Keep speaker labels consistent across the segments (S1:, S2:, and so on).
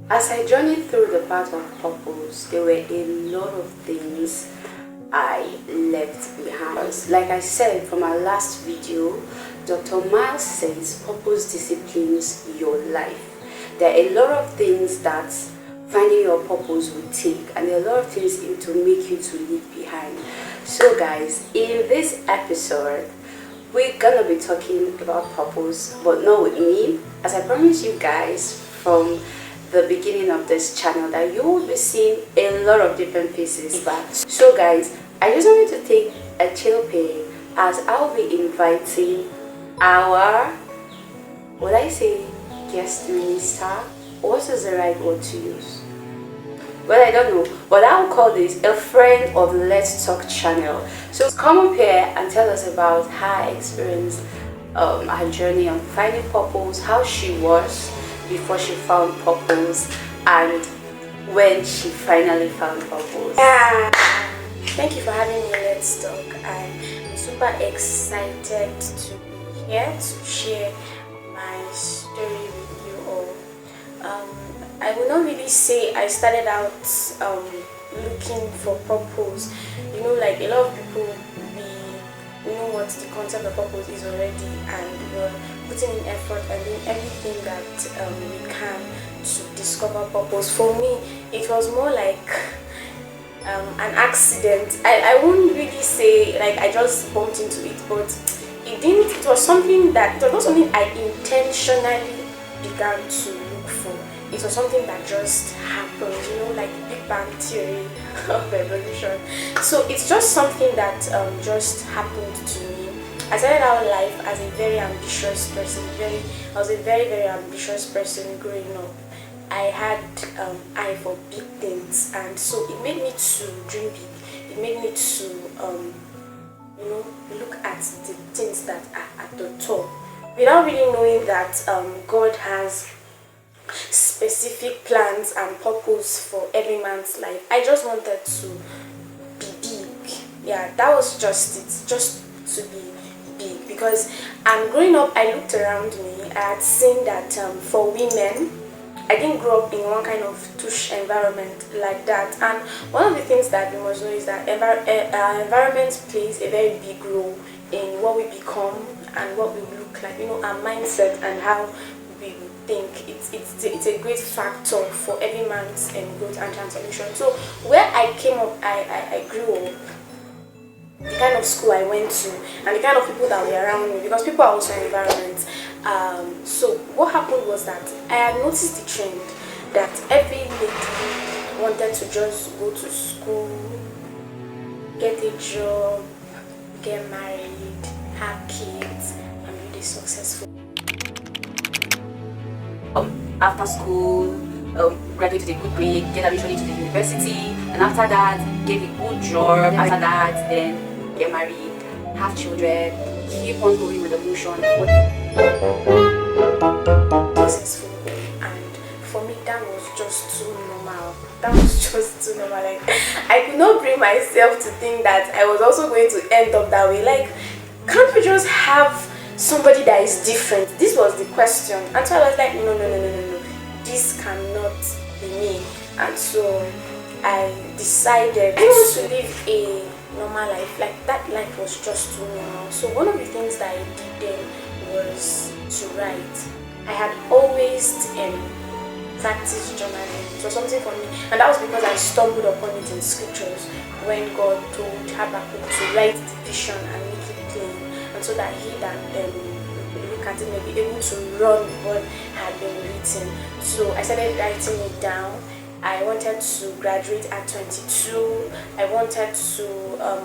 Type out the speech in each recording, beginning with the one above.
S1: As I journeyed through the path of purpose, there were a lot of things I left behind. Like I said from our last video, Dr. Miles says purpose disciplines your life. There are a lot of things that finding your purpose will take, and there are a lot of things it will make you to leave behind. So guys, in this episode, we're gonna be talking about purpose, but not with me, as I promised you guys from the beginning of this channel that you will be seeing a lot of different pieces back. So guys, I just wanted to take a chill pill as I'll be inviting our, would I say guest minister? What is the right word to use? Well, I don't know, but I'll call this a friend of Let's Talk channel. So come up here and tell us about her experience, her journey on finding purpose, how she was before she found purpose, and when she finally found purpose.
S2: Yeah, thank you for having me. Let's talk. I'm super excited to be here to share my story with you all. I will not really say I started out looking for purpose. You know, like a lot of people, we know what the concept of purpose is already, and we're putting in effort and doing everything that we can to discover purpose. For me, it was more like an accident. I won't really say like I just bumped into it, but it was something that, it was not something I intentionally began to look for. It was something that just happened, you know, like the Big Bang Theory of evolution. So it's just something that just happened to me. I started out life as a very ambitious person. I was a very ambitious person growing up. I had eye for big things, and so it made me to dream big. It made me to you know, look at the things that are at the top, without really knowing that God has specific plans and purpose for every man's life. I just wanted to be big. Yeah, that was just it, just to be big. Because growing up, I looked around me. I had seen that for women, I didn't grow up in one kind of tush environment like that. And one of the things that we must know is that our environment plays a very big role in what we become and what we look like. You know, our mindset and how we think. It's a great factor for every man's growth and transformation. So where I came up, I grew up, the kind of school I went to, and the kind of people that were around me, because people are also in environment. So what happened was that I had noticed the trend that every lady wanted to just go to school, get a job, get married, have kids, and be successful.
S1: After school, graduate with a good grade, get admission to the university, and after that, get a good job. After that, then get married, have children, keep on going with the motion.
S2: Successful, and for me, that was just too normal. That was just too normal. Like, I could not bring myself to think that I was also going to end up that way. Like, can't we just have somebody that is different? This was the question. And so I was like, no, this cannot be me. And so I decided to live a normal life. Like, that life was just too normal. So one of the things that I did then was to write. I had always practiced journaling. It was something for me, and that was because I stumbled upon it in scriptures when God told Habakkuk to write the vision and make it plain, and so that he that look at it may be able to run what had been written. So I started writing it down. I wanted to graduate at 22. I wanted to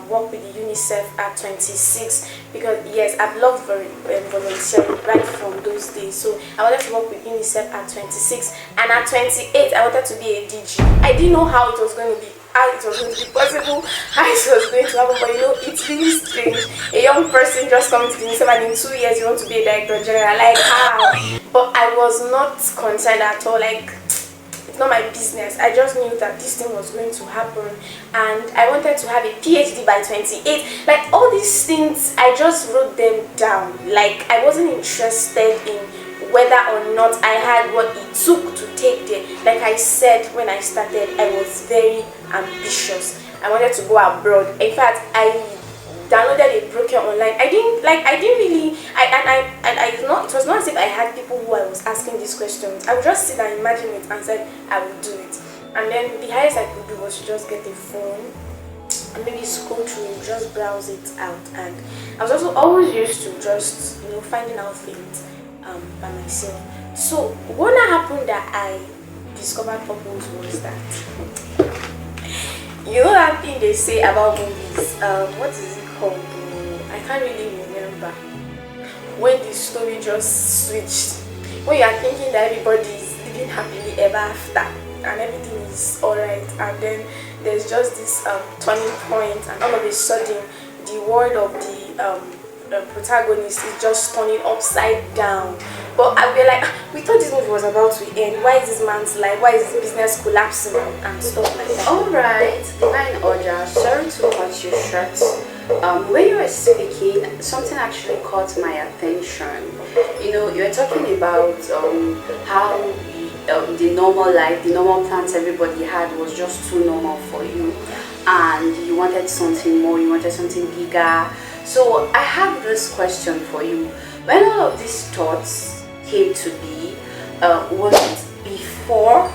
S2: work with the UNICEF at 26, because yes, I've loved volunteering right from those days. So I wanted to work with UNICEF at 26, and at 28 I wanted to be a DG. I didn't know how it was going to be, how it was going to be possible, how it was going to happen, but you know, it's really strange. A young person just comes to the UNICEF and in 2 years you want to be a director general, like how? But I was not concerned at all. Like, it's not my business. I just knew that this thing was going to happen, and I wanted to have a PhD by 28. Like, all these things, I just wrote them down. Like, I wasn't interested in whether or not I had what it took to take there. Like I said when I started, I was very ambitious. I wanted to go abroad. In fact, I downloaded a broker online. I didn't really I not it was not as if I had people who I was asking these questions. I would just sit and imagine it and said I would do it. And then the highest I could do was to just get a phone and maybe scroll through, just browse it out. And I was also always used to just finding out things by myself. So what happened that I discovered purpose was that that thing they say about movies, what is it called? I can't really remember. When the story just switched, when you are thinking that everybody is living happily ever after and everything is alright, and then there's just this turning point, and all of a sudden the world of the protagonist is just turning upside down. But I feel like we thought this movie was about to end. Why is this man's life? Why is his business collapsing and stuff like that?
S1: Alright, Divine Order, sorry to cut you short. When you were speaking, something actually caught my attention. You were talking about how the normal life, the normal plans everybody had was just too normal for you, and you wanted something more, you wanted something bigger. So I have this question for you. When all of these thoughts came to be, was it before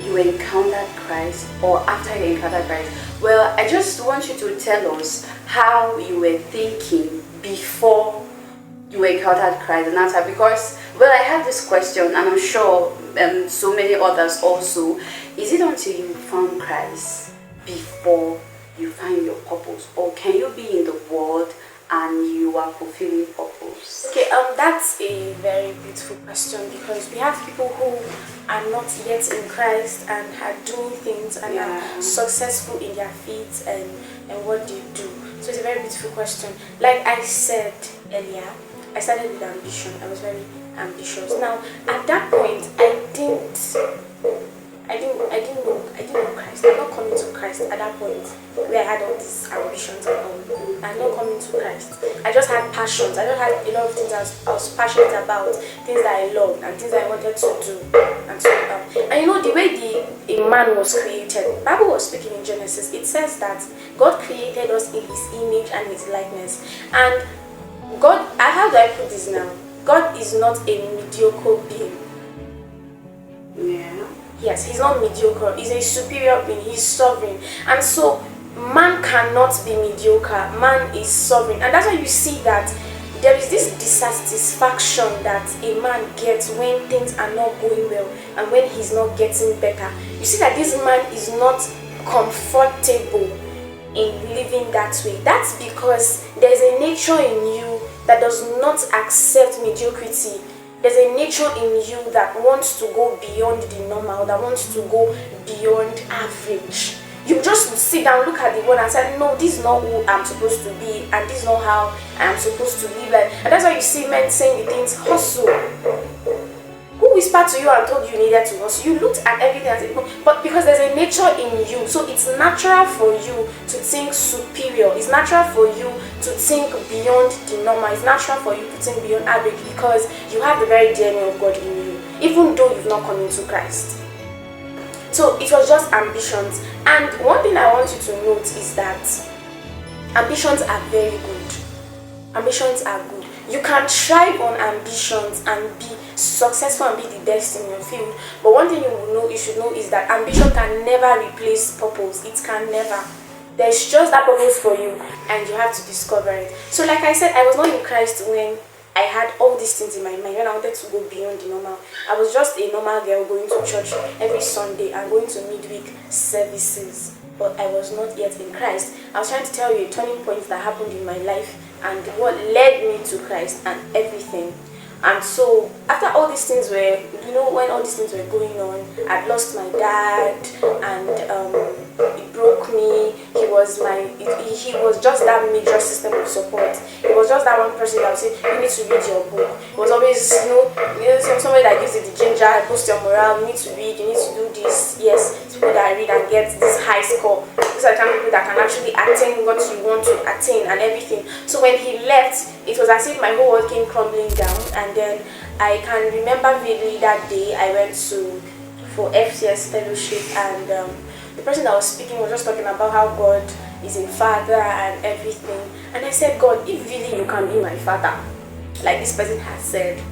S1: you encountered Christ or after you encountered Christ? Well, I just want you to tell us how you were thinking before you encountered Christ and after, because, well, I had this question and I'm sure so many others also. Is it until you found Christ before you find your purpose, or can you be in the world and you are fulfilling purpose?
S2: Okay, that's a very beautiful question, because we have people who are not yet in Christ and are doing things and are successful in their feet and what they do. So it's a very beautiful question. Like I said earlier, I started with ambition. I was very ambitious. Now, at that point, I didn't know Christ. I'm not coming to Christ at that point where I had all these ambitions and all. I'm not coming to Christ. I just had passions. I just had a lot of things I was passionate about, things that I loved and things that I wanted to do and so on. And the way a man was created, the Bible was speaking in Genesis. It says that God created us in His image and His likeness. And God, how do I put this now? God is not a mediocre being.
S1: Yeah.
S2: Yes, He's not mediocre. He's a superior being. He's sovereign. And so man cannot be mediocre. Man is sovereign. And that's why you see that there is this dissatisfaction that a man gets when things are not going well and when he's not getting better. You see that this man is not comfortable in living that way. That's because there's a nature in you that does not accept mediocrity. There's a nature in you that wants to go beyond the normal, that wants to go beyond average. You just sit down, look at the world and say, no, this is not who I'm supposed to be, and this is not how I'm supposed to live life. And that's why you see men saying the things, hustle. Who whispered to you and told you needed to hustle? You looked at everything and said, no. But because there's a nature in you, so it's natural for you to think superior. It's natural for you to think beyond the normal. It's natural for you to think beyond average, because you have the very DNA of God in you, even though you've not come into Christ. So it was just ambitions. And one thing I want you to note is that ambitions are very good. Ambitions are good. You can thrive on ambitions and be successful and be the best in your field. But one thing you should know is that ambition can never replace purpose. It can never. There's just that purpose for you, and you have to discover it. So like I said, I was not in Christ when I had all these things in my mind, when I wanted to go beyond the normal. I was just a normal girl going to church every Sunday and going to midweek services. But I was not yet in Christ. I was trying to tell you a turning point that happened in my life and what led me to Christ and everything. And so after all these things were, when all these things were going on, I'd lost my dad, and it broke me. He was just that major system of support. It was just that one person that would say, you need to read your book. It was always, somebody that gives you the ginger, boost your morale, you need to read, you need to do this. Yes, people that read and get this high score. These are the kind of people that can actually attain what you want to attain and everything. So when he left, it was as if my whole world came crumbling down. And then I can remember vividly that day I went to for FCS fellowship, and the person that was speaking was just talking about how God is a father and everything. And I said, God, if really you can be my father, like this person has said,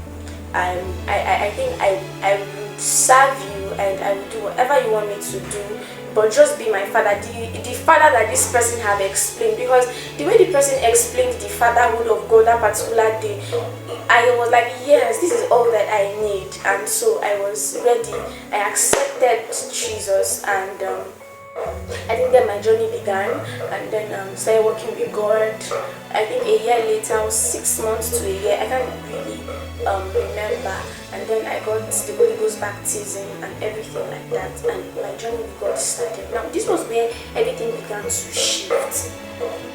S2: I think I would serve you and I will do whatever you want me to do, but just be my father, the father that this person have explained. Because the way the person explained the fatherhood of God that particular day, I was like, yes, this is all that I need. And so I was ready. I accepted Jesus, and I think then my journey began, and then started working with God. I think a year later, or 6 months to a year, I can't really remember. And then I got the Holy Ghost baptism and everything like that, and my journey with God started. Now this was where everything began to shift,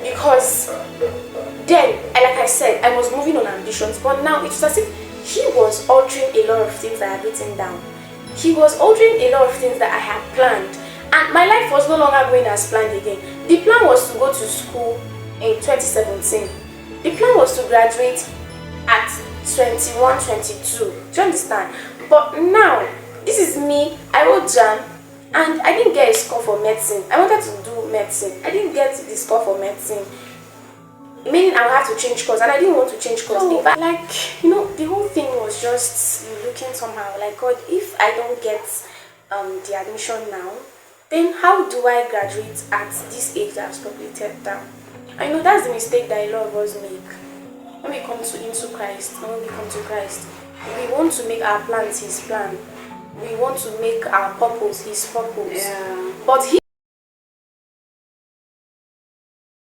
S2: because then, like I said, I was moving on ambitions, but now it was as if He was altering a lot of things that I had written down. He was altering a lot of things that I had planned. And my life was no longer going as planned again. The plan was to go to school in 2017. The plan was to graduate at 21, 22. Do you understand? But now, this is me. I wrote JAMB and I didn't get a score for medicine. I wanted to do medicine. I didn't get the score for medicine, meaning I would have to change course, and I didn't want to change course. So, like, you know, the whole thing was just looking somehow like, God, if I don't get the admission now, then how do I graduate at this age that I've stipulated down? I know that's the mistake that a lot of us make. When we come into Christ, when we come to Christ, we want to make our plans His plan. We want to make our purpose His purpose.
S1: Yeah.
S2: But He